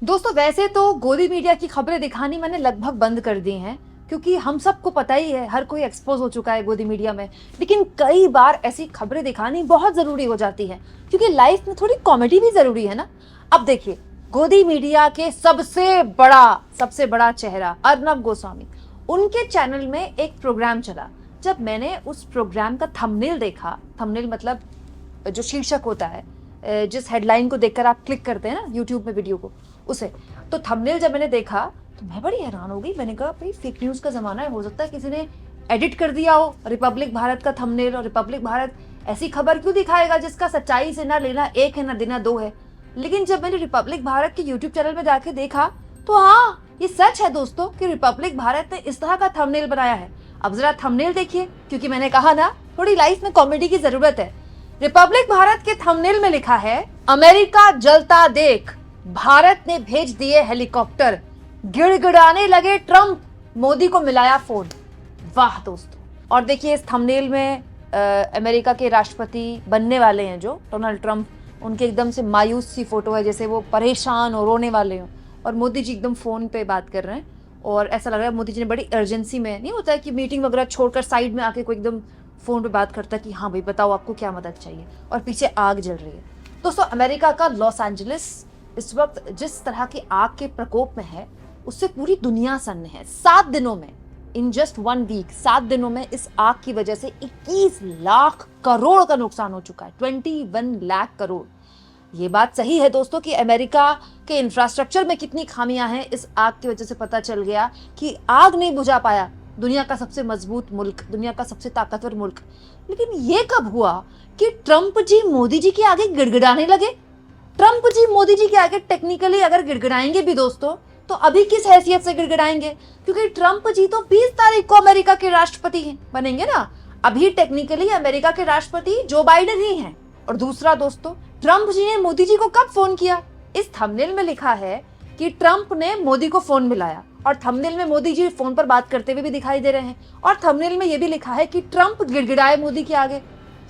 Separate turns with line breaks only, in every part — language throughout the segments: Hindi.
दोस्तों वैसे तो गोदी मीडिया की खबरें दिखानी मैंने लगभग बंद कर दी हैं, क्योंकि हम सबको पता ही है, हर कोई एक्सपोज हो चुका है गोदी मीडिया में। लेकिन कई बार ऐसी खबरें दिखानी बहुत जरूरी हो जाती है, क्योंकि लाइफ में थोड़ी कॉमेडी भी जरूरी है ना। अब देखिए, गोदी मीडिया के सबसे बड़ा चेहरा अर्नब गोस्वामी, उनके चैनल में एक प्रोग्राम चला। जब मैंने उस प्रोग्राम का थंबनेल देखा, थंबनेल मतलब जो शीर्षक होता है, जिस हेडलाइन को देखकर आप क्लिक करते हैं ना यूट्यूब में वीडियो को, उसे, तो थंबनेल जब मैंने देखा तो मैं बड़ी हैरान हो गई। मैंने कहा भाई फेक न्यूज का जमाना है, हो सकता है किसी ने एडिट कर दिया हो रिपब्लिक भारत का थंबनेल, और रिपब्लिक भारत ऐसी खबर क्यों दिखाएगा जिसका सच्चाई से ना लेना एक है ना देना दो है। लेकिन जब मैंने रिपब्लिक भारत के यूट्यूब चैनल में जाके देखा तो हाँ, ये सच है दोस्तों कि रिपब्लिक भारत ने इस तरह का थंबनेल बनाया है। अब जरा थंबनेल देखिए, क्योंकि मैंने कहा ना थोड़ी लाइफ में कॉमेडी की जरूरत है। रिपब्लिक भारत के थंबनेल में लिखा है, अमेरिका जलता देख भारत ने भेज दिए हेलीकॉप्टर, गिड़गिड़ाने लगे ट्रंप, मोदी को मिलाया फोन। वाह दोस्तों। और देखिए इस थंबनेल में अमेरिका के राष्ट्रपति बनने वाले हैं जो डोनाल्ड ट्रंप, उनके एकदम से मायूस सी फोटो है, जैसे वो परेशान और रोने वाले हो। और मोदी जी एकदम फोन पे बात कर रहे हैं, और ऐसा लग रहा है मोदी जी ने बड़ी अर्जेंसी में, नहीं होता है कि मीटिंग वगैरह छोड़कर साइड में आके कोई एकदम फोन पे बात करता है कि हाँ भाई बताओ आपको क्या मदद चाहिए, और पीछे आग जल रही है। दोस्तों अमेरिका का लॉस एंजलिस इस वक्त जिस तरह की आग के प्रकोप में है, उससे पूरी दुनिया सन्न है। 7 दिनों में, इन जस्ट 1 वीक, 7 दिनों में इस आग की वजह से 21 लाख करोड़ का नुकसान हो चुका है। 21 लाख करोड़। ये बात सही है दोस्तों कि अमेरिका के इंफ्रास्ट्रक्चर में कितनी खामियां हैं, इस आग की वजह से पता चल गया कि आग नहीं बुझा पाया दुनिया का सबसे मजबूत मुल्क, दुनिया का सबसे ताकतवर मुल्क। लेकिन ये कब हुआ कि ट्रंप जी मोदी जी के आगे गिड़गिड़ाने लगे। ट्रंप जी मोदी जी के आगे टेक्निकली अगर गिड़गिड़ाएंगे भी दोस्तों, तो अभी किस हैसियत से गिड़गिड़ाएंगे, क्योंकि ट्रंप जी तो 20 तारीख को अमेरिका के राष्ट्रपति बनेंगे ना। अभी टेक्निकली अमेरिका के राष्ट्रपति जो बाइडेन ही हैं। और दूसरा दोस्तों, ट्रंप जी ने मोदी जी को कब फोन किया? इस थंबनेल में लिखा है कि ट्रंप ने मोदी को फोन मिलाया, और थंबनेल में मोदी जी फोन पर बात करते हुए भी दिखाई दे रहे हैं, और थंबनेल में यह भी लिखा है कि ट्रंप गिड़गिड़ाए मोदी के आगे।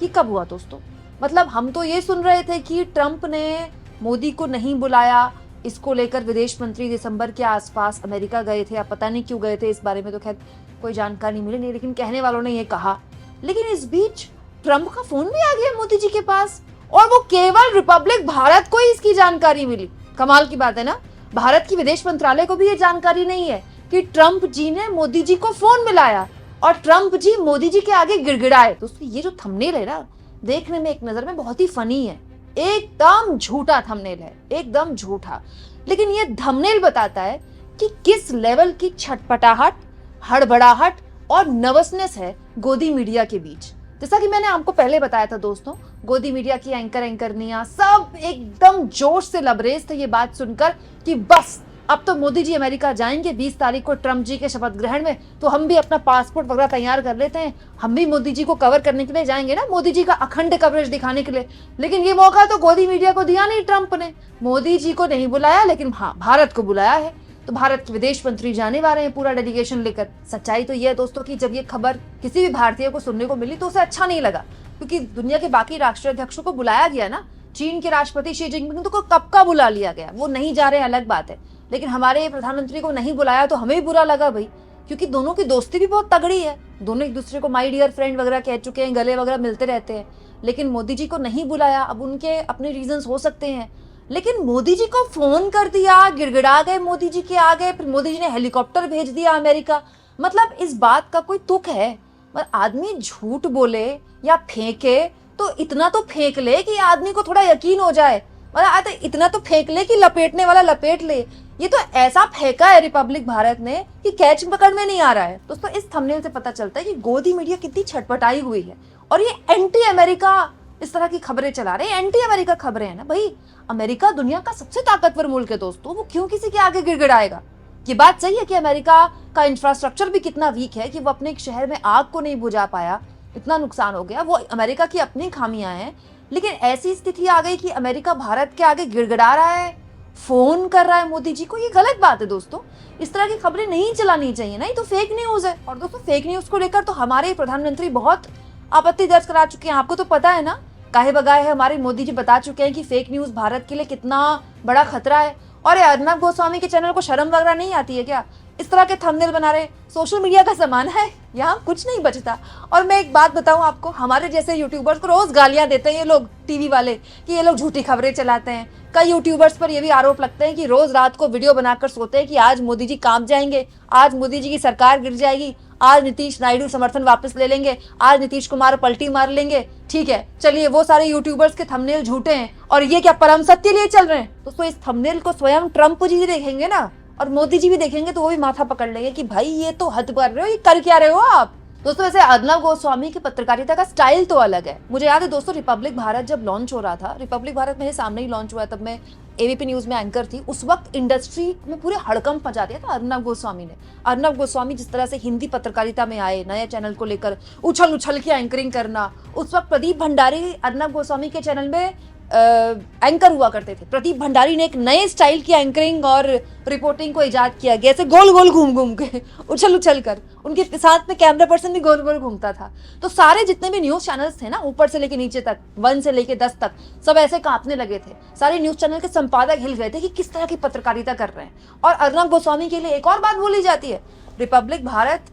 ये कब हुआ दोस्तों? मतलब हम तो ये सुन रहे थे कि ट्रंप ने मोदी को नहीं बुलाया, इसको लेकर विदेश मंत्री दिसंबर के आसपास अमेरिका गए थे। आप पता नहीं क्यों गए थे, इस बारे में तो खैर कोई जानकारी मिली नहीं, लेकिन कहने वालों ने ये कहा। लेकिन इस बीच ट्रंप का फोन भी आ गया मोदी जी के पास, और वो केवल रिपब्लिक भारत को ही इसकी जानकारी मिली। कमाल की बात है ना। भारत की विदेश मंत्रालय को भी ये जानकारी नहीं है कि ट्रंप जी ने मोदी जी को फोन मिलाया और ट्रंप जी मोदी जी के आगे गिड़गिड़ाए। दोस्तों ये जो थंबनेल है ना, देखने में एक नजर में बहुत ही फनी है, एकदम झूठा थंबनेल है, एकदम झूठा। लेकिन ये थंबनेल बताता है कि किस लेवल की छटपटाहट, हड़बड़ाहट और नर्वसनेस है गोदी मीडिया के बीच। जैसा कि मैंने आपको पहले बताया था दोस्तों, गोदी मीडिया की एंकरनियां सब एकदम जोश से लबरेज थे ये बात सुनकर कि बस अब तो मोदी जी अमेरिका जाएंगे 20 तारीख को ट्रंप जी के शपथ ग्रहण में, तो हम भी अपना पासपोर्ट वगैरह तैयार कर लेते हैं, हम भी मोदी जी को कवर करने के लिए जाएंगे ना, मोदी जी का अखंड कवरेज दिखाने के लिए। लेकिन ये मौका तो गोदी मीडिया को दिया नहीं ट्रंप ने, मोदी जी को नहीं बुलाया, लेकिन हाँ भारत को बुलाया है। तो भारत के विदेश मंत्री जाने वाले हैं पूरा डेलीगेशन लेकर। सच्चाई तो यह है दोस्तों कि जब ये खबर किसी भी भारतीय को सुनने को मिली तो उसे अच्छा नहीं लगा, क्योंकि दुनिया के बाकी राष्ट्राध्यक्षों को बुलाया गया ना। चीन के राष्ट्रपति शी जिनपिंग को कब का बुला लिया गया, वो नहीं जा रहे अलग बात है, लेकिन हमारे प्रधानमंत्री को नहीं बुलाया तो हमें भी बुरा लगा भाई, क्योंकि दोनों की दोस्ती भी बहुत तगड़ी है, दोनों एक दूसरे को माय डियर फ्रेंड वगैरह कह चुके हैं, गले वगैरह मिलते रहते हैं। लेकिन मोदी जी को नहीं बुलाया, अब उनके अपने रीजंस हो सकते हैं, लेकिन मोदी जी को फोन कर दिया, गिड़गिड़ा गए मोदी जी के आगे, फिर मोदी जी ने हेलीकॉप्टर भेज दिया अमेरिका। मतलब इस बात का कोई तुक है? मतलब आदमी झूठ बोले या फेंके तो इतना तो फेंक ले कि आदमी को थोड़ा यकीन हो जाए, मतलब इतना तो फेंक ले कि लपेटने वाला लपेट ले। ये तो ऐसा फेंका है रिपब्लिक भारत ने कि कैच पकड़ में नहीं आ रहा है। दोस्तों इस थंबनेल से पता चलता है कि गोदी मीडिया कितनी छटपटाई हुई है, और ये एंटी अमेरिका इस तरह की खबरें चला रहे हैं। एंटी अमेरिका खबरें हैं ना भाई। अमेरिका दुनिया का सबसे ताकतवर मुल्क है दोस्तों, वो क्यों किसी के आगे गिड़गिड़ाएगा? ये बात सही है कि अमेरिका का इंफ्रास्ट्रक्चर भी कितना वीक है कि वो अपने एक शहर में आग को नहीं बुझा पाया, इतना नुकसान हो गया, वो अमेरिका की अपनी खामियां हैं। लेकिन ऐसी स्थिति आ गई कि अमेरिका भारत के आगे गिड़गिड़ा रहा है, फोन कर रहा है मोदी जी को। ये गलत बात है दोस्तों, इस तरह की खबरें नहीं चलानी चाहिए ना, ये तो फेक न्यूज है। और दोस्तों फेक न्यूज को लेकर तो हमारे प्रधानमंत्री बहुत आपत्ति दर्ज करा चुके हैं, आपको तो पता है ना, काहे बगाए है हमारे मोदी जी बता चुके हैं कि फेक न्यूज भारत के लिए कितना बड़ा खतरा है। और ये अर्नब गोस्वामी के चैनल को शर्म वगैरह नहीं आती है क्या? इस तरह के थंबनेल बना रहे, सोशल मीडिया का जमाना है, यहाँ कुछ नहीं बचता। और मैं एक बात बताऊं आपको, हमारे जैसे यूट्यूबर्स को रोज गालियां देते हैं ये लोग टीवी वाले कि ये लोग झूठी खबरें चलाते हैं। कई यूट्यूबर्स पर ये भी आरोप लगते हैं कि रोज रात को वीडियो बनाकर सोते हैं कि आज मोदी जी कांप जाएंगे, आज मोदी जी की सरकार गिर जाएगी, आज नीतीश नायडू समर्थन वापस ले लेंगे, आज नीतीश कुमार पलटी मार लेंगे। ठीक है, चलिए वो सारे यूट्यूबर्स के थंबनेल झूठे हैं और ये क्या परम सत्य लिए चल रहे हैं? दोस्तों इस थंबनेल को स्वयं ट्रंप जी देखेंगे ना, और मोदी जी भी देखेंगे तो वो भी माथा पकड़ लेंगे कि भाई ये तो हद कर रहे हो, ये कर क्या रहे हो आप। दोस्तों वैसे अर्नब गोस्वामी की पत्रकारिता का स्टाइल तो अलग है। मुझे याद है दोस्तों, रिपब्लिक भारत जब लॉन्च हो रहा था, रिपब्लिक भारत मेरे सामने ही लॉन्च हुआ, तब मैं एबीपी न्यूज में एंकर थी। उस वक्त इंडस्ट्री में पूरे हड़कंप मचा दिया था अर्नब गोस्वामी ने। अर्नब गोस्वामी जिस तरह से हिंदी पत्रकारिता में आए, नए चैनल को लेकर उछल उछल के एंकरिंग करना। उस वक्त प्रदीप भंडारी अर्नब गोस्वामी के चैनल में एंकर हुआ करते थे। प्रदीप भंडारी ने एक नए स्टाइल की एंकरिंग और रिपोर्टिंग को इजाद किया गया, ऐसे गोल गोल घूम घूम के, उछल उछल कर। उनके साथ में कैमरा पर्सन भी गोल गोल घूमता था। तो सारे जितने भी न्यूज चैनल्स थे ना, ऊपर से लेके नीचे तक, 1 से लेके 10 तक, सब ऐसे कांपने लगे थे। सारे न्यूज चैनल के संपादक हिल गए थे कि किस तरह की पत्रकारिता कर रहे हैं। और अर्नब गोस्वामी के लिए एक और बात बोली जाती है, रिपब्लिक भारत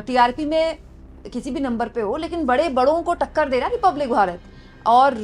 टीआरपी में किसी भी नंबर पे हो, लेकिन बड़ों को टक्कर दे रहा है रिपब्लिक भारत। और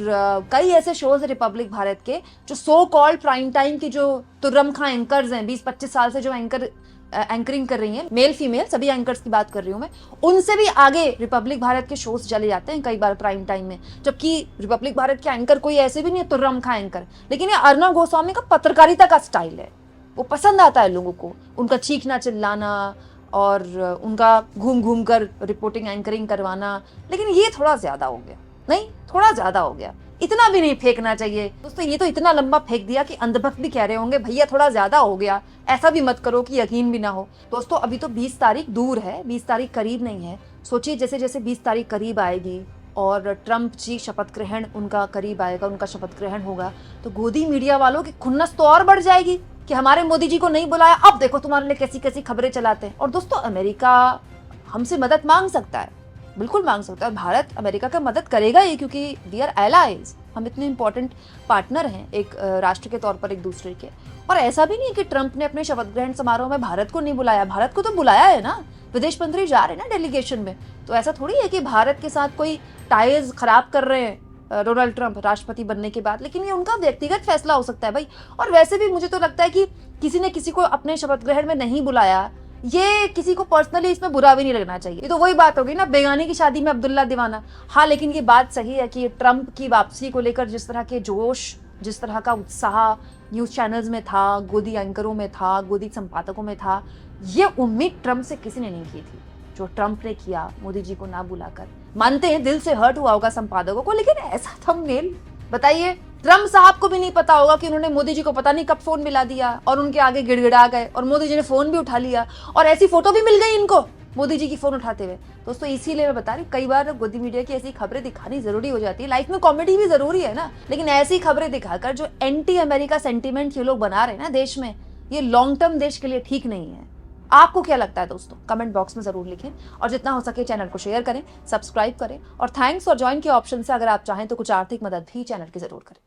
कई ऐसे शोज है रिपब्लिक भारत के जो सो कॉल्ड प्राइम टाइम की, जो तुर्रम खां एंकर्स हैं, 20-25 साल से जो एंकरिंग कर रही हैं, मेल फीमेल सभी एंकर्स की बात कर रही हूँ मैं, उनसे भी आगे रिपब्लिक भारत के शोज चले जाते हैं कई बार प्राइम टाइम में। जबकि रिपब्लिक भारत के एंकर कोई ऐसे भी नहीं है तुर्रम खां एंकर, लेकिन ये अर्नब गोस्वामी का पत्रकारिता का स्टाइल है, वो पसंद आता है लोगों को। उनका चीखना चिल्लाना और उनका घूम घूम कर रिपोर्टिंग एंकरिंग करवाना। लेकिन ये थोड़ा ज्यादा हो गया, नहीं थोड़ा ज्यादा हो गया, इतना भी नहीं फेंकना चाहिए दोस्तों। ये तो इतना लंबा फेंक दिया कि अंधभक्त भी कह रहे होंगे भैया थोड़ा ज्यादा हो गया, ऐसा भी मत करो कि यकीन भी ना हो। दोस्तों अभी तो 20 तारीख दूर है, 20 तारीख करीब नहीं है। सोचिए जैसे जैसे 20 तारीख करीब आएगी और ट्रंप जी शपथ ग्रहण उनका करीब आएगा, उनका शपथ ग्रहण होगा, तो गोदी मीडिया वालों की खुन्नस तो और बढ़ जाएगी कि हमारे मोदी जी को नहीं बुलाया, अब देखो तुम्हारे लिए कैसी कैसी खबरें चलाते हैं। और दोस्तों अमेरिका हमसे मदद मांग सकता है, बिल्कुल मांग सकता है। भारत अमेरिका का मदद करेगा ही, क्योंकि वी आर एलाइज, हम इतने इंपॉर्टेंट पार्टनर हैं एक राष्ट्र के तौर पर एक दूसरे के। और ऐसा भी नहीं है कि ट्रंप ने अपने शपथ ग्रहण समारोह में भारत को नहीं बुलाया, भारत को तो बुलाया है ना, विदेश मंत्री जा रहे हैं ना डेलीगेशन में। तो ऐसा थोड़ी है कि भारत के साथ कोई टाइज खराब कर रहे हैं डोनाल्ड ट्रंप राष्ट्रपति बनने के बाद, लेकिन ये उनका व्यक्तिगत फैसला हो सकता है भाई। और वैसे भी मुझे तो लगता है कि किसी ने किसी को अपने शपथ ग्रहण में नहीं बुलाया, ये किसी को पर्सनली इसमें बुरा भी नहीं लगना चाहिए। ये तो वही बात होगी ना, बेगानी की शादी में अब्दुल्ला दीवाना। हाँ लेकिन ये बात सही है कि ट्रंप की वापसी को लेकर जिस तरह के जोश, जिस तरह का उत्साह न्यूज चैनल्स में था, गोदी एंकरों में था, गोदी संपादकों में था, ये उम्मीद ट्रंप से किसी ने नहीं की थी जो ट्रंप ने किया मोदी जी को ना बुलाकर। मानते हैं दिल से हर्ट हुआ होगा संपादकों को, लेकिन ऐसा थंबनेल, बताइए ट्रंप साहब को भी नहीं पता होगा कि उन्होंने मोदी जी को पता नहीं कब फोन मिला दिया और उनके आगे गिड़गिड़ा गए और मोदी जी ने फोन भी उठा लिया और ऐसी फोटो भी मिल गई इनको मोदी जी की फोन उठाते हुए। दोस्तों इसीलिए मैं बता रही हूँ, कई बार गोदी मीडिया की ऐसी खबरें दिखानी जरूरी हो जाती है। लाइफ में कॉमेडी भी जरूरी है ना, लेकिन ऐसी खबरें दिखाकर जो एंटी अमेरिका सेंटीमेंट ये लोग बना रहे हैं ना देश में, ये लॉन्ग टर्म देश के लिए ठीक नहीं है। आपको क्या लगता है दोस्तों, कमेंट बॉक्स में जरूर लिखें और जितना हो सके चैनल को शेयर करें, सब्सक्राइब करें और थैंक्स और ज्वाइन के ऑप्शन से अगर आप चाहें तो कुछ आर्थिक मदद भी चैनल की जरूर करें।